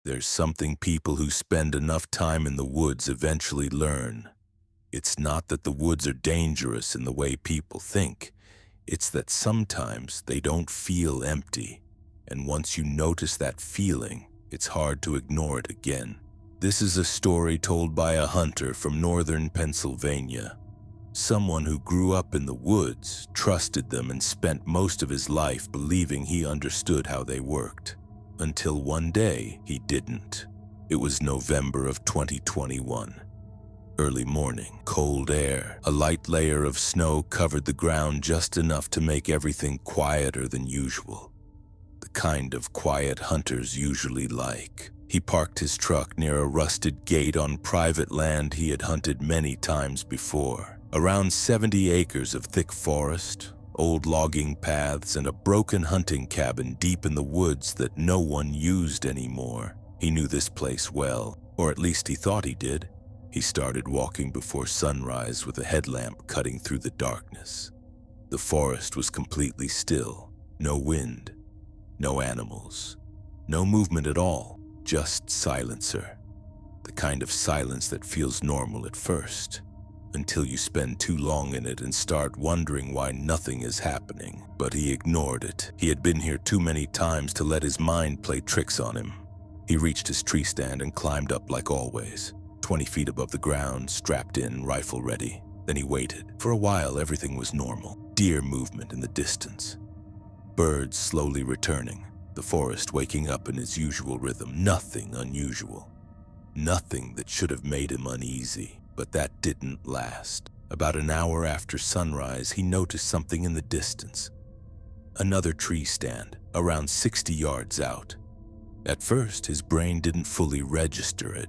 There's something people who spend enough time in the woods eventually learn. It's not that the woods are dangerous in the way people think. It's that sometimes they don't feel empty. And once you notice that feeling, it's hard to ignore it again. This is a story told by a hunter from northern Pennsylvania. Someone who grew up in the woods, trusted them, and spent most of his life believing he understood how they worked. Until one day, he didn't. It was November of 2021. Early morning, cold air, a light layer of snow covered the ground just enough to make everything quieter than usual. The kind of quiet hunters usually like. He parked his truck near a rusted gate on private land he had hunted many times before. Around 70 acres of thick forest, old logging paths, and a broken hunting cabin deep in the woods that no one used anymore. He knew this place well, or at least he thought he did. He started walking before sunrise with a headlamp cutting through the darkness. The forest was completely still. No wind, no animals, no movement at all, just silencer. The kind of silence that feels normal at first, until you spend too long in it and start wondering why nothing is happening. But he ignored it. He had been here too many times to let his mind play tricks on him. He reached his tree stand and climbed up like always, 20 feet above the ground, strapped in, rifle ready. Then he waited. For a while, everything was normal. Deer movement in the distance. Birds slowly returning. The forest waking up in its usual rhythm. Nothing unusual. Nothing that should have made him uneasy. But that didn't last. About an hour after sunrise, he noticed something in the distance. Another tree stand, around 60 yards out. At first, his brain didn't fully register it.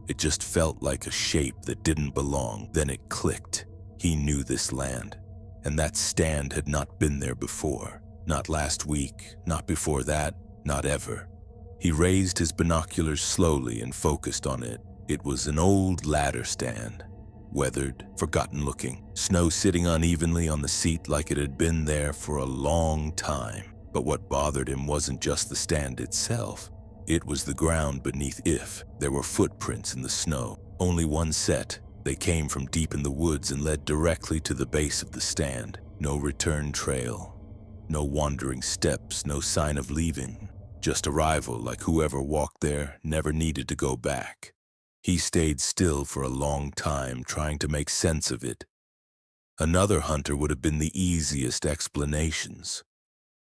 It just felt like a shape that didn't belong. Then it clicked. He knew this land, and that stand had not been there before. Not last week, not before that, not ever. He raised his binoculars slowly and focused on it. It was an old ladder stand, weathered, forgotten looking, snow sitting unevenly on the seat like it had been there for a long time. But what bothered him wasn't just the stand itself. It was the ground beneath it. There were footprints in the snow, only one set. They came from deep in the woods and led directly to the base of the stand. No return trail, no wandering steps, no sign of leaving. Just arrival, like whoever walked there never needed to go back. He stayed still for a long time, trying to make sense of it. Another hunter would have been the easiest explanations.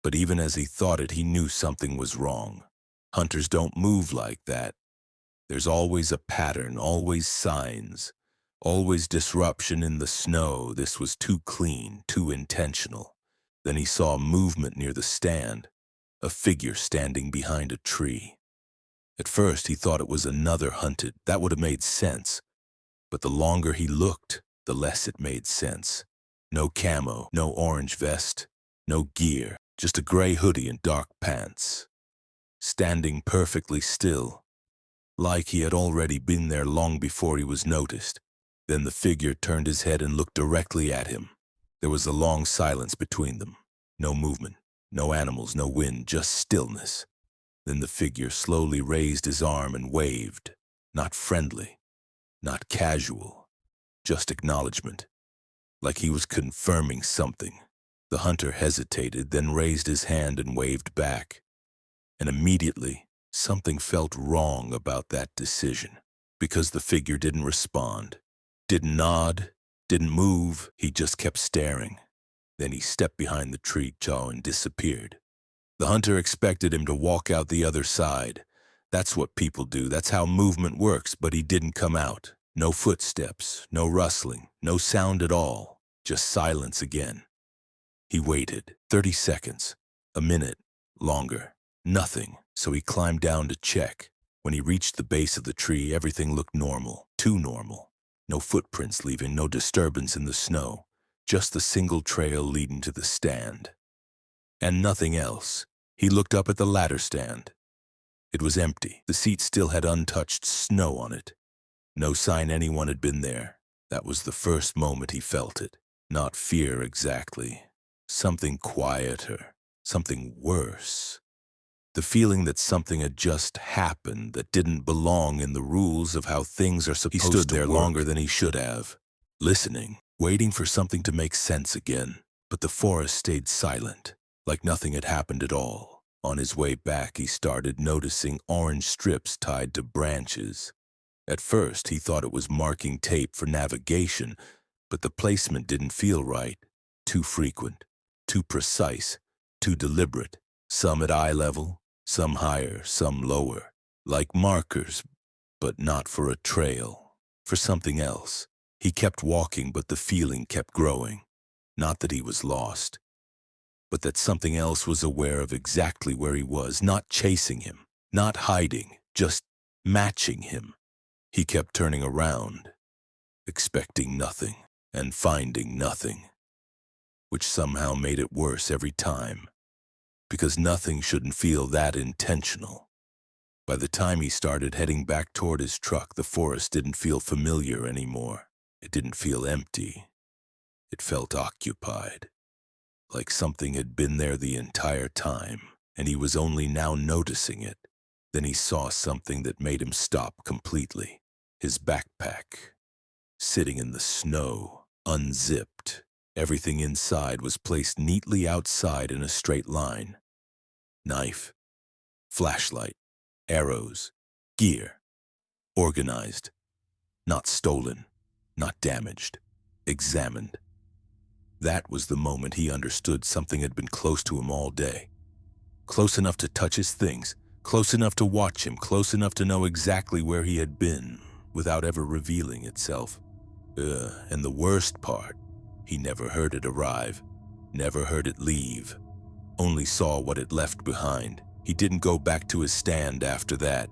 But even as he thought it, he knew something was wrong. Hunters don't move like that. There's always a pattern, always signs, always disruption in the snow. This was too clean, too intentional. Then he saw movement near the stand, a figure standing behind a tree. At first, he thought it was another hunted. That would have made sense. But the longer he looked, the less it made sense. No camo, no orange vest, no gear, just a gray hoodie and dark pants. Standing perfectly still, like he had already been there long before he was noticed. Then the figure turned his head and looked directly at him. There was a long silence between them. No movement, no animals, no wind, just stillness. Then the figure slowly raised his arm and waved. Not friendly, not casual, just acknowledgement, like he was confirming something. The hunter hesitated, then raised his hand and waved back. And immediately, something felt wrong about that decision, because the figure didn't respond, didn't nod, didn't move. He just kept staring. Then he stepped behind the tree jaw and disappeared. The hunter expected him to walk out the other side. That's what people do. That's how movement works, but he didn't come out. No footsteps, no rustling, no sound at all. Just silence again. He waited. 30 seconds. A minute. Longer. Nothing. So he climbed down to check. When he reached the base of the tree, everything looked normal. Too normal. No footprints leaving, no disturbance in the snow. Just the single trail leading to the stand. And nothing else. He looked up at the ladder stand. It was empty. The seat still had untouched snow on it. No sign anyone had been there. That was the first moment he felt it. Not fear exactly. Something quieter. Something worse. The feeling that something had just happened that didn't belong in the rules of how things are supposed to work. He stood there longer than he should have, listening, waiting for something to make sense again. But the forest stayed silent, like nothing had happened at all. On his way back, he started noticing orange strips tied to branches. At first, he thought it was marking tape for navigation, but the placement didn't feel right. Too frequent, too precise, too deliberate. Some at eye level, some higher, some lower. Like markers, but not for a trail, for something else. He kept walking, but the feeling kept growing. Not that he was lost, but that something else was aware of exactly where he was, not chasing him, not hiding, just matching him. He kept turning around, expecting nothing and finding nothing, which somehow made it worse every time, because nothing shouldn't feel that intentional. By the time he started heading back toward his truck, the forest didn't feel familiar anymore. It didn't feel empty. It felt occupied, like something had been there the entire time, and he was only now noticing it. Then he saw something that made him stop completely. His backpack, sitting in the snow, unzipped. Everything inside was placed neatly outside in a straight line. Knife, flashlight, arrows, gear. Organized. Not stolen, not damaged. Examined. That was the moment he understood something had been close to him all day. Close enough to touch his things, close enough to watch him, close enough to know exactly where he had been, without ever revealing itself. And the worst part, he never heard it arrive, never heard it leave, only saw what it left behind. He didn't go back to his stand after that.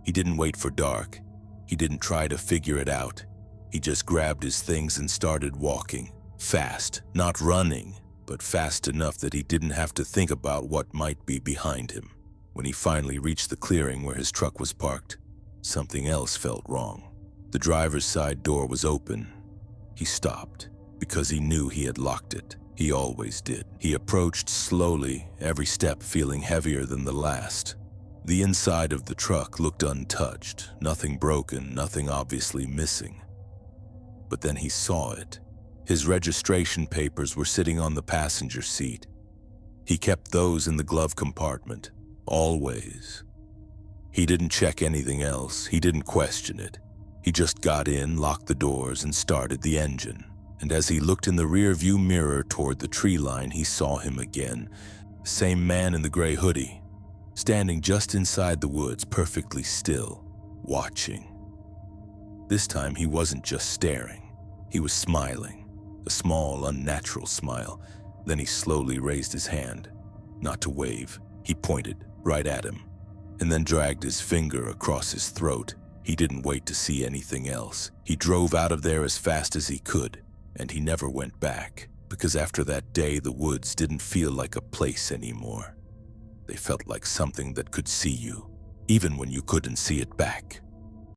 He didn't wait for dark. He didn't try to figure it out. He just grabbed his things and started walking. Fast, not running, but fast enough that he didn't have to think about what might be behind him. When he finally reached the clearing where his truck was parked, something else felt wrong. The driver's side door was open. He stopped, because he knew he had locked it. He always did. He approached slowly, every step feeling heavier than the last. The inside of the truck looked untouched, nothing broken, nothing obviously missing. But then he saw it. His registration papers were sitting on the passenger seat. He kept those in the glove compartment, always. He didn't check anything else. He didn't question it. He just got in, locked the doors, and started the engine. And as he looked in the rear-view mirror toward the tree line, he saw him again. The same man in the gray hoodie, standing just inside the woods, perfectly still, watching. This time he wasn't just staring. He was smiling. A small, unnatural smile. Then he slowly raised his hand. Not to wave. He pointed right at him, and then dragged his finger across his throat. He didn't wait to see anything else. He drove out of there as fast as he could, and he never went back, because after that day, the woods didn't feel like a place anymore. They felt like something that could see you, even when you couldn't see it back.